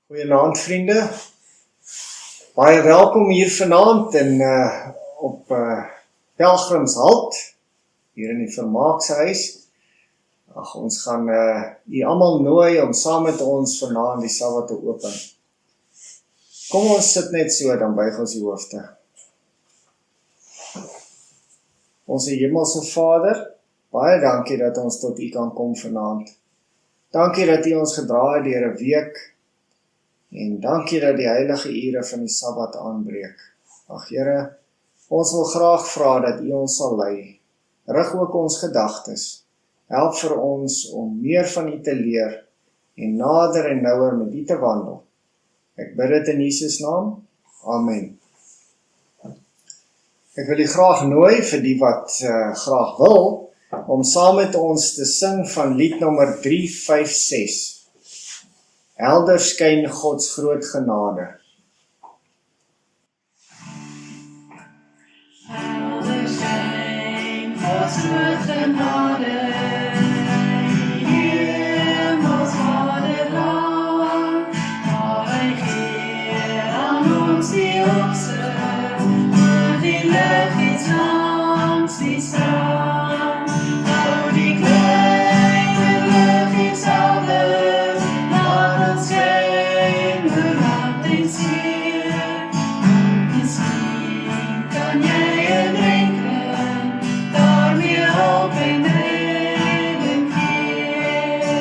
Goeienaand vriende, baie welkom hier vanaand op Pelgrimshalt, hier in die Vermaakse huis. Ons gaan u almal nooi om saam met ons vanaand die Sabbat te open. Kom ons sit net so, dan buig ons die hoofde. Ons hemelse Vader, baie dankie dat ons tot u kan kom vanaand. Dankie dat u ons gedra het deur 'n week, en dankie dat die heilige ure van die Sabbat aanbreek. Ag Here, ons wil graag vra dat u ons sal lei. Rig ook ons gedagtes. Help vir ons om meer van u te leer en nader en nouer met u te wandel. Ek bid dit in Jesus naam. Amen. Ek wil u graag nooi vir die wat graag wil, om saam met ons te sing van lied nommer 356. Helder skyn Gods groot genade. Helder skyn Gods groot genade, hemels vaderland, waar hy gee aan ons die opsig, oor die lig iets langs die strand, hou die kleine lig iets helder, laat ons skyn oor land en see. Miskien kan jy 'n enkeling daarmee hulp en redding gee.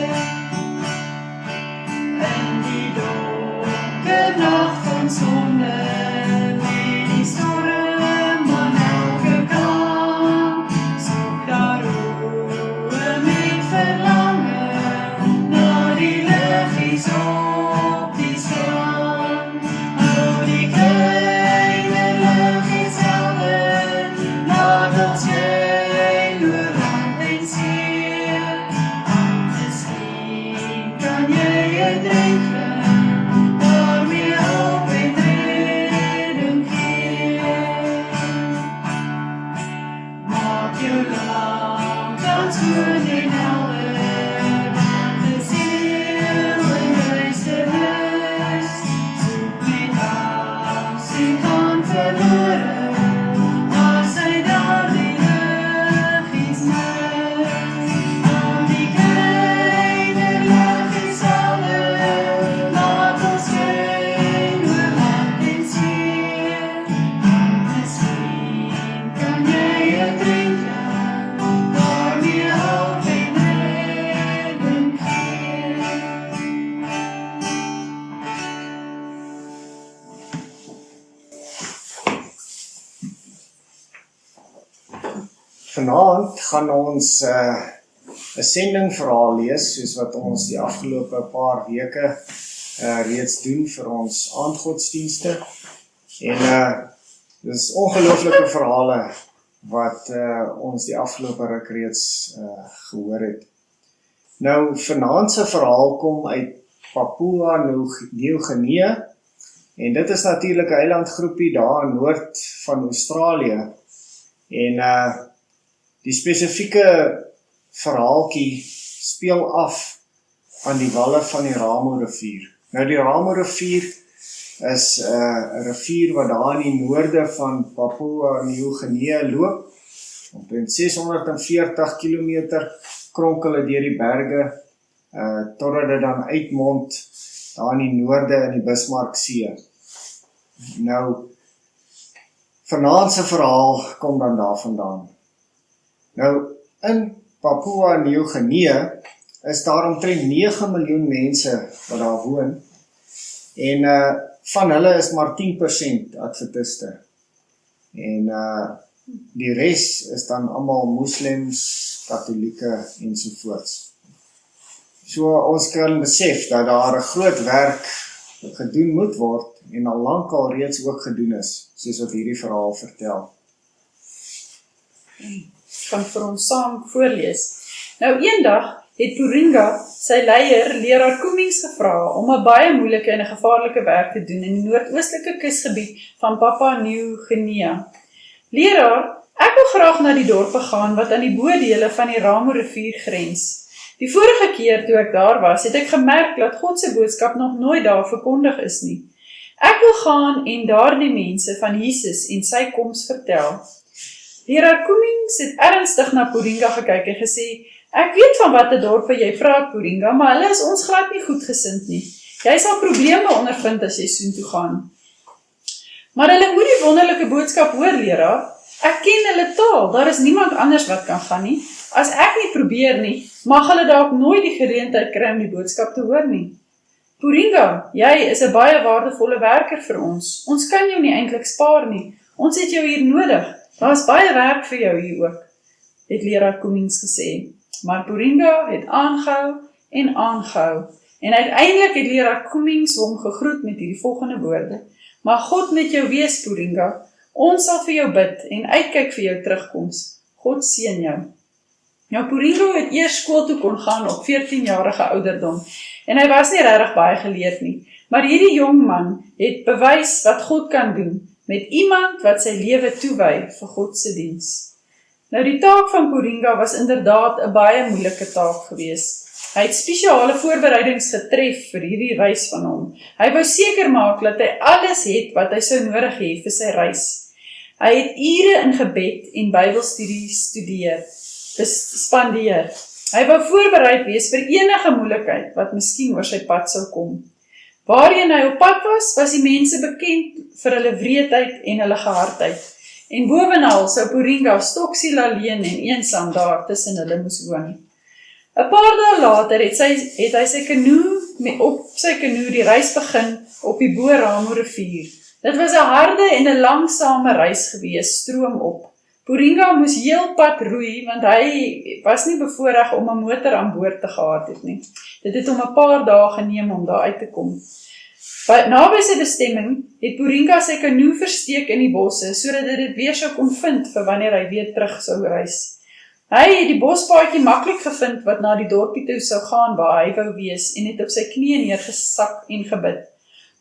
In die donker nag van sonde, wie die storm aan elke kant, soek daar oë met verlangen na die liggies op die strand. Hou die kleine liggies helder, laat ons skyn oor land en see. Miskien kan jy 'n enkeling daarmee hulp en redding gee. Maak jou lamp dan skoon en helder, want die siel in duisternis soek met angs en kan verlore, as hy daardie liggies mis. Hou die kleine liggies helder, laat ons skyn oor land en see. Miskien kan jy 'n enkeling daarmee hulp en redding gee. Vanaand gaan ons 'n sendingverhaal lees, soos wat ons die afgelope paar weke reeds doen vir ons aandgodsdienste. En dis ongelooflike verhale wat ons die afgelope ruk reeds gehoor het. Nou, vanaand se verhaal kom uit Papua Nieu-Guinea, en dit is natuurlik 'n eilandgroepie daar in noord van Australië. En die spesifieke verhaaltjie speel af aan die walle van die Ramo rivier. Nou, die Ramo rivier is 'n rivier wat daar in die noorde van Papua Nieu-Guinea loop. Omtrent 640 kilometer kronkel dit deur die berge, totdat dit dan uitmond daar in die noorde in die Bismarcksee. Nou, vanaand se verhaal kom dan daar vandaan. Nou, in Papua Nieu-Guinea is daar omtrent 9 miljoen mense wat daar woon, en van hulle is maar 10% adventiste. En die res is dan almal moslems, katholieke ensovoorts. So ons kan besef dat daar 'n groot werk gedoen moet word, en al lank al reeds ook gedoen is, soos wat hierdie verhaal vertel. Kan vir ons saam voorlees. Nou eendag het Puringa sy leier, leraar Cummings, gevra om 'n baie moeilike en 'n gevaarlike werk te doen in die noordoostelike kusgebied van Papua Nieu-Guinea. Leraar, ek wil graag na die dorpe gaan wat aan die bodele van die Ramo rivier grens. Die vorige keer toe ek daar was, het ek gemerk dat God se boodskap nog nooit daar verkondig is nie. Ek wil gaan en daardie mense van Jesus en sy koms vertel. Leraar Cummings het ernstig na Puringa gekyk en gesê, ek weet van watter dorpe jy praat, Puringa, maar hulle is ons glad nie goedgesind nie. Jy sal probleme ondervind as jy soontoe gaan. Maar hulle moet die wonderlike boodskap hoor, leraar. Ek ken hulle taal, daar is niemand anders wat kan gaan nie. As ek nie probeer nie, mag hulle dalk nooit die geleentheid kry om die boodskap te hoor nie. Puringa, jy is 'n baie waardevolle werker vir ons. Ons kan jou nie eintlik spaar nie. Ons het jou hier nodig. Daar is baie werk vir jou hier ook, het leraar Cummings gesê. Maar Puringa het aangehou en aangehou. En uiteindelik het leraar Cummings hom gegroet met hierdie volgende woorde. Mag God met jou wees, Puringa. Ons sal vir jou bid en uitkyk vir jou terugkoms. God seën jou. Nou, Puringa het eers skool toe kon gaan op 14-jarige ouderdom. En hy was nie regtig baie geleerd nie. Maar hierdie jong man het bewys wat God kan doen met iemand wat sy lewe toewy vir God se diens. Nou, die taak van Puringa was inderdaad 'n baie moeilike taak gewees. Hy het spesiale voorbereidings getref vir hierdie reis van hom. Hy wou seker maak dat hy alles het wat hy sou nodig hê vir sy reis. Hy het ure in gebed en Bybelstudie spandeer. Hy wou voorbereid wees vir enige moeilikheid wat miskien oor sy pad sou kom. Waarheen hy op pad was, was die mense bekend vir hulle wreedheid en hulle gehardheid. En bovenal sou Puringa stoksiel alleen en eensaam daar tussen hulle moes woon. 'n Paar dae later het hy sy kanoe die reis begin op die Booramo rivier. Dit was 'n harde en 'n langsame reis gewees, stroom op. Puringa moes heel pad roei, want hy was nie bevoorreg om 'n motor aan boord te gehad het nie. Dit het hom 'n paar dae geneem om daar uit te kom. Naby sy bestemming het Puringa sy kanoe versteek in die bosse, sodat hy dit weer sou kon vind vir wanneer hy weer terug sou reis. Hy het die bospaadjie maklik gevind wat na die dorpie toe sou gaan waar hy wou wees en het op sy knieë neergesak en gebid.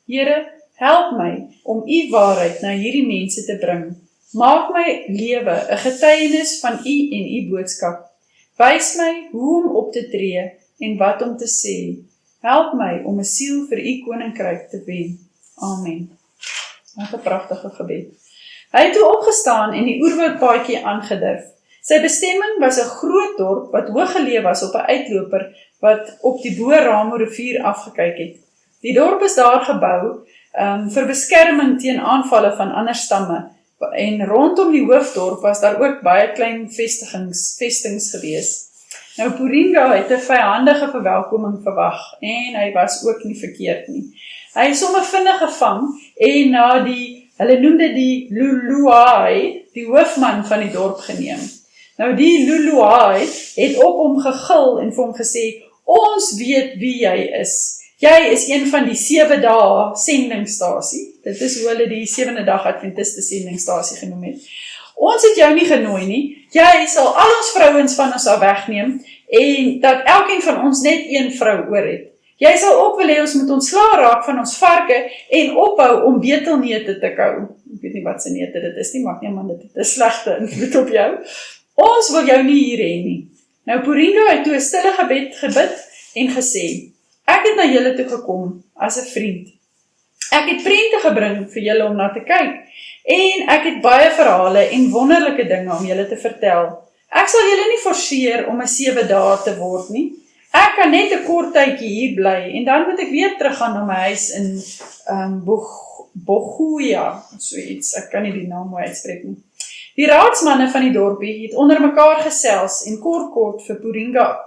Here, help my om u waarheid na hierdie mense te bring. Maak my lewe 'n getuienis van u en u boodskap. Wys my hoe om op te tree en wat om te sê. Help my om 'n siel vir u koninkryk te wen. Amen. Wat 'n pragtige gebed. Hy het toe opgestaan en die oerwoudpaadjie aangedurf. Sy bestemming was 'n groot dorp wat hooggeleë was op 'n uitloper wat op die Booramo rivier afgekyk het. Die dorp is daar gebou vir beskerming teen aanvalle van ander stamme en rondom die hoofdorp was daar ook baie klein vestings gewees. Nou Puringa het 'n vyandige verwelkoming verwag en hy was ook nie verkeerd nie. Hy is sommer vinnig gevang en na hulle noem dit die Luluai, die hoofman van die dorp geneem. Nou die Luluai het op hom gegil en vir hom gesê, ons weet wie jy is. Jy is een van die 7 dae sendingstasie. Dit is hoe hulle die 7de dag Adventiste sendingstasie genoem het. Ons het jou nie genooi nie. Jy sal al ons vrouens van ons af wegneem en dat elkeen van ons net 1 vrou oor het. Jy sal ook wil hê ons moet ontslaa raak van ons varke en ophou om betelneute te kou. Ek weet nie wat se neute dit is nie, maar nee man, dit het 'n slegte invloed op jou. Ons wil jou nie hier hê nie. Nou Puringa het toe 'n stille gebed gebid en gesê, ek het na julle toe gekom as 'n vriend. Ek het prente gebring vir julle om na te kyk en ek het baie verhale en wonderlike dinge om julle te vertel. Ek sal julle nie forceer om 'n 7 dae te word nie. Ek kan net 'n kort tydjie hier bly en dan moet ek weer teruggaan na my huis in Boguya, so iets, ek kan nie die naam mooi uitspreek nie. Die raadsmanne van die dorpie het onder mekaar gesels en kort vir Puringa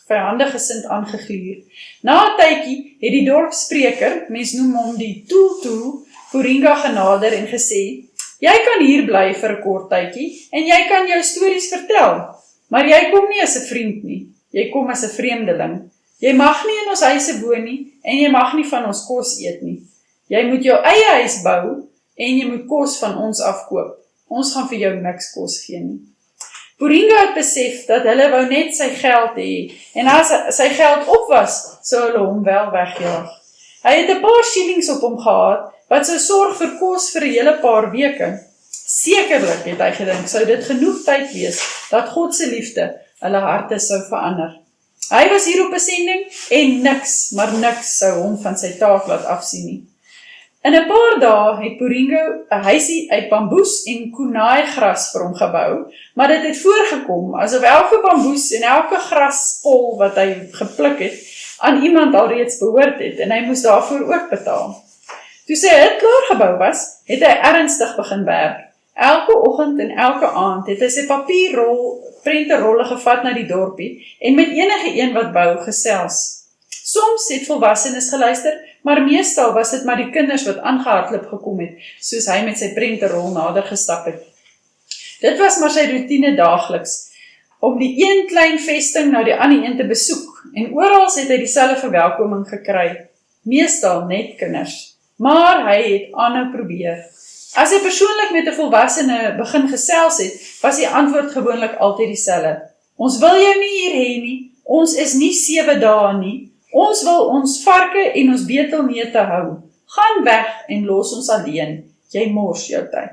vyandige gesind aangegluur. Na 'n tydjie het die dorpspreker, mens noem hom die Tutu, Puringa genader en gesê, jy kan hier bly vir 'n kort tydjie en jy kan jou stories vertel, maar jy kom nie as 'n vriend nie, jy kom as 'n vreemdeling. Jy mag nie in ons huise woon nie en jy mag nie van ons kos eet nie. Jy moet jou eie huis bou en jy moet kos van ons afkoop. Ons gaan vir jou niks kos gee nie. Puringa het besef dat hulle wou net sy geld hê en as sy geld op was, sou hulle hom wel wegjaag. Hy het 'n paar shillings op hom gehad wat sou sorg vir kos vir 'n hele paar weke. Sekerlik, het hy gedink, sou dit genoeg tyd wees dat God se liefde hulle harte sou verander. Hy was hier op 'n sending en niks, maar niks sou hom van sy taak laat afsien nie. In 'n paar dae het Puringo 'n huisie uit bamboes en koenaai-gras vir hom gebou, maar dit het voorgekom asof elke bamboes en elke graspol wat hy gepluk het, aan iemand alreeds behoort het en hy moes daarvoor ook betaal. Toe sy hut klaar gebou was, het hy ernstig begin werk. Elke oggend en elke aand het hy sy prenterolle gevat na die dorpie en met enige een wat wou gesels. Soms het volwassenes geluister, maar meestal was dit maar die kinders wat aangehardloop gekom het, soos hy met sy prenterol nader gestap het. Dit was maar sy routine daagliks, om die een klein vesting na die ander een te besoek, en oral het hy dieselfde verwelkoming gekry, meestal net kinders. Maar hy het aanhou probeer. As hy persoonlik met 'n volwassene begin gesels het, was die antwoord gewoonlik altyd dieselfde. Ons wil jou nie hier hê nie, ons is nie 7 dae nie, ons wil ons varke en ons betelneute hou. Gaan weg en los ons alleen, jy mors jou tyd.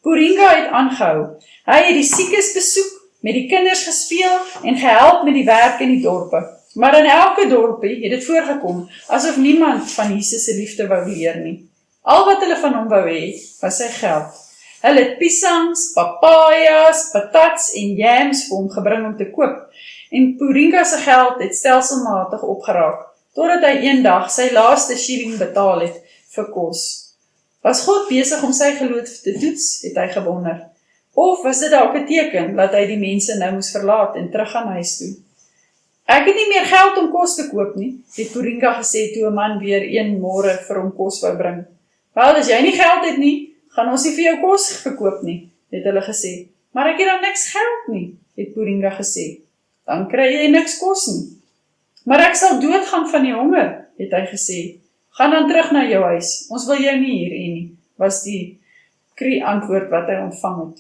Puringa het aangehou. Hy het die siekes besoek, met die kinders gespeel en gehelp met die werk in die dorpe. Maar in elke dorpie het dit voorgekom, asof niemand van Jesus se liefde wou leer nie. Al wat hulle van hom wou hê, was sy geld. Hulle het piesangs, papajas, patats en jams vir hom gebring om te koop. En Puringa se geld het stelselmatig opgeraak, totdat hy eendag sy laaste shilling betaal het vir kos. Was God besig om sy geloof te toets, het hy gewonder. Of was dit dalk 'n teken dat hy die mense nou moes verlaat en terug gaan huis toe? Ek het nie meer geld om kos te koop nie, het Puringa gesê toe 'n man weer een môre vir hom kos wou bring. Wel, as jy nie geld het nie, gaan ons nie vir jou kos verkoop nie, het hulle gesê. Maar ek het dan niks geld nie, het Puringa gesê. Dan kry jy niks kos nie. Maar ek sal doodgaan van die honger, het hy gesê. Gaan dan terug na jou huis, ons wil jou nie hier hê nie, was die antwoord wat hy ontvang het.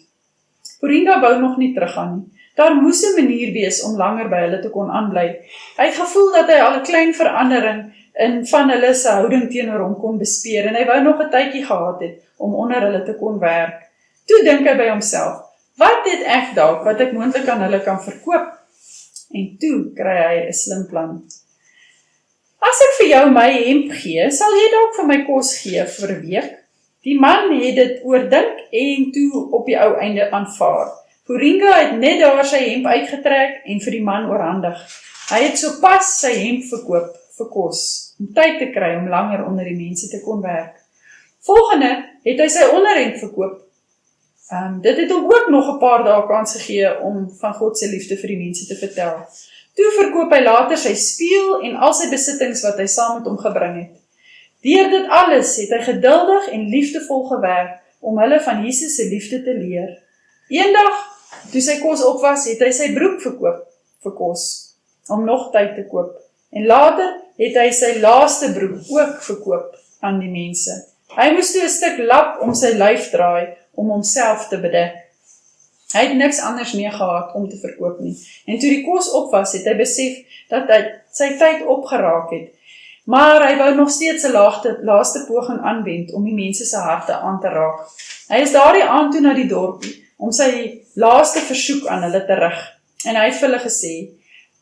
Puringa wou nog nie teruggaan nie. Daar moes 'n manier wees om langer by hulle te kon aanbly. Hy het gevoel dat hy al 'n klein verandering in van hulle se houding teenoor hom kon bespeer en hy wou nog 'n tydjie gehad het om onder hulle te kon werk. Toe dink hy by homself, wat het ek dalk wat ek moontlik aan hulle kan verkoop? En toe kry hy 'n slim plan. As ek vir jou my hemp gee, sal jy dalk vir my kos gee vir 'n week? Die man het dit oordink en toe op die ou einde aanvaar. Puringa het net daar sy hemp uitgetrek en vir die man oorhandig. Hy het sopas sy hemp verkoop vir kos, om tyd te kry om langer onder die mense te kon werk. Volgende het hy sy onderhemp verkoop. Dit het hom ook nog 'n paar dae kans gegee om van God se liefde vir die mense te vertel. Toe verkoop hy later sy spieël en al sy besittings wat hy saam met hom gebring het. Deur dit alles het hy geduldig en liefdevol gewerk om hulle van Jesus se liefde te leer. Eendag, toe sy kos op was, het hy sy broek verkoop vir kos, om nog tyd te koop. En later het hy sy laaste broek ook verkoop aan die mense. Hy moes toe 'n stuk lap om sy lyf draai, om homself te bedek. Hy het niks anders meer gehad om te verkoop nie. En toe die kos op was, het hy besef dat hy sy tyd opgeraak het. Maar hy wou nog steeds 'n laaste poging aanwend om die mense se harte aan te raak. Hy is daardie aand toe na die dorpie om sy laaste versoek aan hulle te rig. En hy het vir hulle gesê,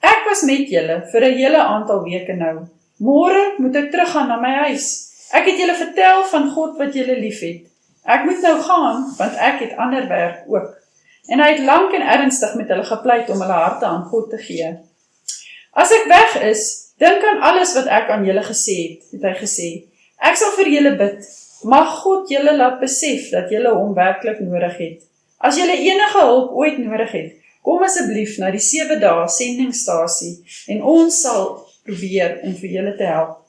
ek was met julle vir 'n hele aantal weke nou. Môre moet ek teruggaan na my huis. Ek het julle vertel van God wat julle liefhet. Ek moet nou gaan, want ek het ander werk ook. En hy het lank en ernstig met hulle gepleit om hulle harte aan God te gee. As ek weg is, dink aan alles wat ek aan julle gesê het hy gesê. Ek sal vir julle bid. Mag God julle laat besef dat julle hom werklik nodig het. As julle enige hulp ooit nodig het, kom asseblief na die 7 dae sendingstasie en ons sal probeer om vir julle te help.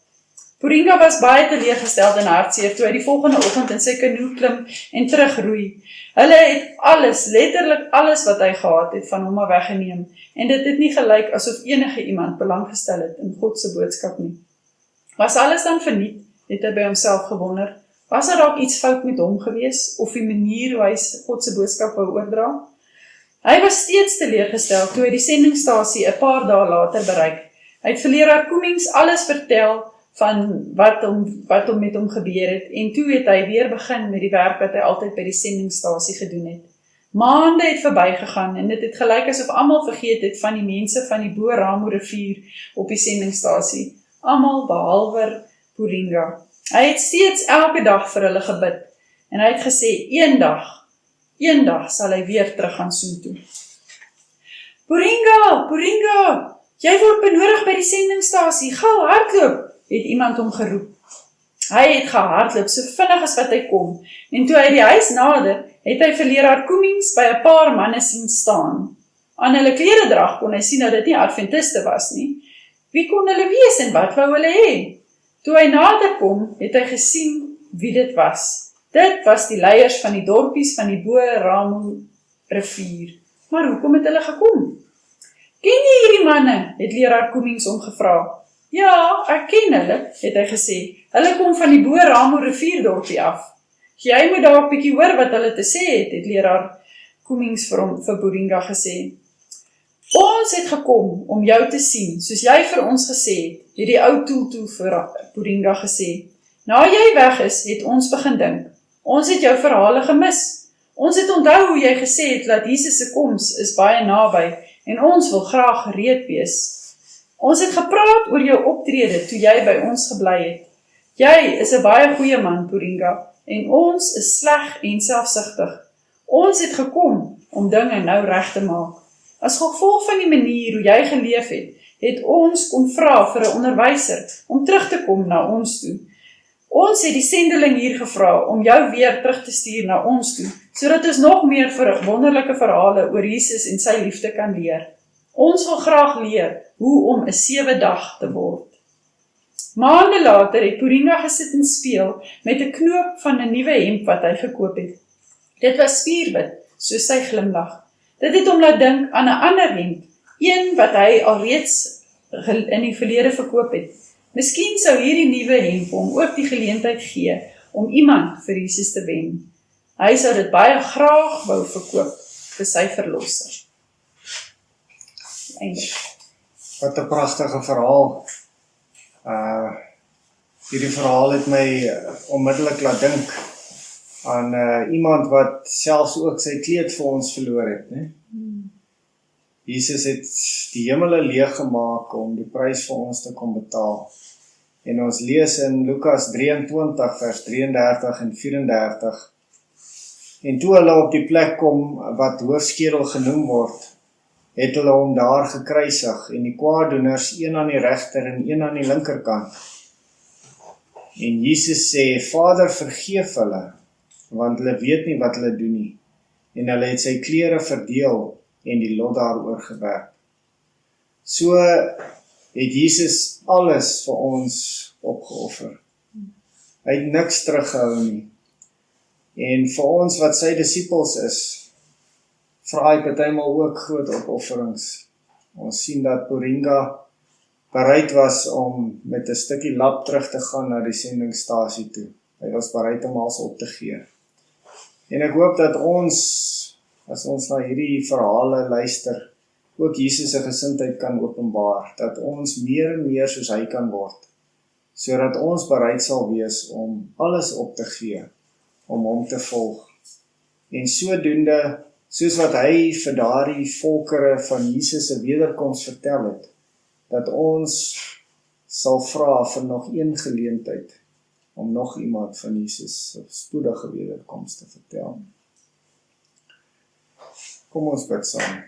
Puringa was baie teleurgesteld en hartseer toe hy die volgende oggend in sy kanoe klim en terugroei. Hulle het alles, letterlik alles wat hy gehad het van hom af weggeneem en dit het nie gelyk asof enige iemand belang gestel het in God se boodskap nie. Was alles dan verniet, het hy by homself gewonder. Was daar dalk iets fout met hom gewees of die manier hoe hy God se boodskap wou oordra? Hy was steeds teleurgestel toe hy die sendingstasie 'n paar dae later bereik. Hy het vir leraar Cummings alles vertel van wat hom met hom gebeur het, en toe het hy weer begin met die werk wat hy altyd by die sendingstasie gedoen het. Maande het verbygegaan en dit het gelyk asof almal vergeet het van die mense van die Bo Ramo rivier op die sendingstasie. Almal behalwe Puringa. Hy het steeds elke dag vir hulle gebid en hy het gesê, eendag sal hy weer terug gaan soontoe. Puringa, jy word benodig by die sendingstasie, gou hardloop, het iemand hom geroep. Hy het gehardloop so vinnig as wat hy kon, en toe hy die huis nader, het hy vir leraar Cummings by 'n paar manne sien staan. Aan hulle kleredrag kon hy sien dat dit nie Adventiste was nie. Wie kon hulle wees en wat wou hulle hê? Toe hy nader kom, het hy gesien wie dit was. Dit was die leiers van die dorpies van die Bo Ramo rivier. Maar hoekom het hulle gekom? Ken jy hierdie manne? Het leraar Cummings hom gevra. Ja, ek ken hulle, het hy gesê. Hulle kom van die Bo Ramo rivierdorpie af. Jy moet daar 'n bietjie hoor wat hulle te sê het leraar Cummings vir Puringa gesê. Ons het gekom om jou te sien, soos jy vir ons gesê het die ou Tutu vir Puringa gesê. Na jy weg is, het ons begin dink. Ons het jou verhale gemis. Ons het onthou hoe jy gesê het dat Jesus se koms is baie naby en ons wil graag gereed wees. Ons het gepraat oor jou optrede toe jy by ons gebly het. Jy is 'n baie goeie man, Puringa, en ons is sleg en selfsugtig. Ons het gekom om dinge nou reg te maak. As gevolg van die manier hoe jy geleef het, het ons kom vra vir 'n onderwyser om terug te kom na ons toe. Ons het die sendeling hier gevra om jou weer terug te stuur na ons toe, sodat ons nog meer wonderlike verhale oor Jesus en sy liefde kan leer. Ons wil graag leer hoe om 'n 7 dag te word. Maande later het Puringa gesit en speel met 'n knoop van 'n nuwe hemp wat hy gekoop het. Dit was spierwit, soos sy glimlag. Dit het hom laat dink aan 'n ander hemp, een wat hy alreeds in die verlede verkoop het. Miskien sou hierdie nuwe hemp hom ook die geleentheid gee om iemand vir Jesus te wen. Hy sou dit baie graag wou verkoop vir sy verlosser. Einde. Wat 'n pragtige verhaal. Hierdie verhaal het my onmiddellik laat dink aan iemand wat selfs ook sy kleed vir ons verloor het, né? Jesus het die hemele leeg gemaak om die prys vir ons te kom betaal. En ons lees in Lukas 23 vers 33 en 34. En toe hulle op die plek kom wat hoofskedel genoem word, het hulle hom daar gekruisig en die kwaadoeners, een aan die regter en een aan die linkerkant. En Jesus sê, Vader, vergeef hulle, want hulle weet nie wat hulle doen nie. En hulle het sy klere verdeel en die lot daaroor gewerp. So het Jesus alles vir ons opgeoffer. Hy het niks teruggehou nie. En vir ons wat sy disippels is, vra hy partymal ook groot opofferings. Ons sien dat Puringa bereid was om met 'n stukkie lap terug te gaan na die sendingstasie toe. Hy was bereid om alles op te gee. En ek hoop dat ons, as ons na hierdie verhale luister, ook Jesus se gesindheid kan openbaar, dat ons meer en meer soos hy kan word, sodat ons bereid sal wees om alles op te gee, om hom te volg. En sodoende, soos wat hy vir daardie volkere van Jesus se wederkoms vertel het, dat ons sal vra vir nog een geleentheid om nog iemand van Jesus se spoedige wederkoms te vertel. Kom ons bid saam.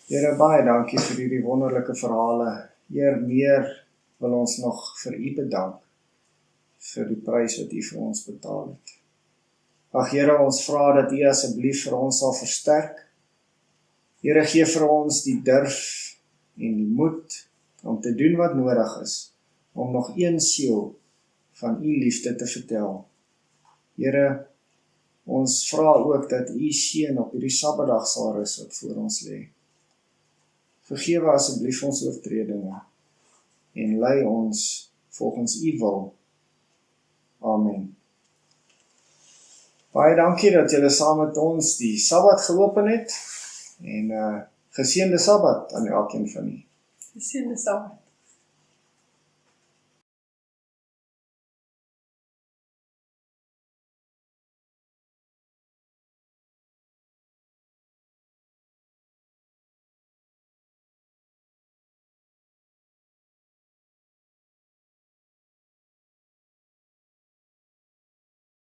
Here, baie dankie vir hierdie wonderlike verhale. Heer, meer wil ons nog vir U bedank vir die prys wat U vir ons betaal het. Ag Here, ons vra dat U asseblief vir ons sal versterk. Here, gee vir ons die durf en die moed om te doen wat nodig is, om nog een siel van U liefde te vertel. Here, ons vra ook dat U seën op hierdie Sabbatdag sal rus wat voor ons lê. Vergewe asseblief ons oortredinge en lei ons volgens U wil. Amen. Baie dankie dat julle saam met ons die Sabbat geopen het en geseënde Sabbat aan elkeen van u. Geseënde Sabbat.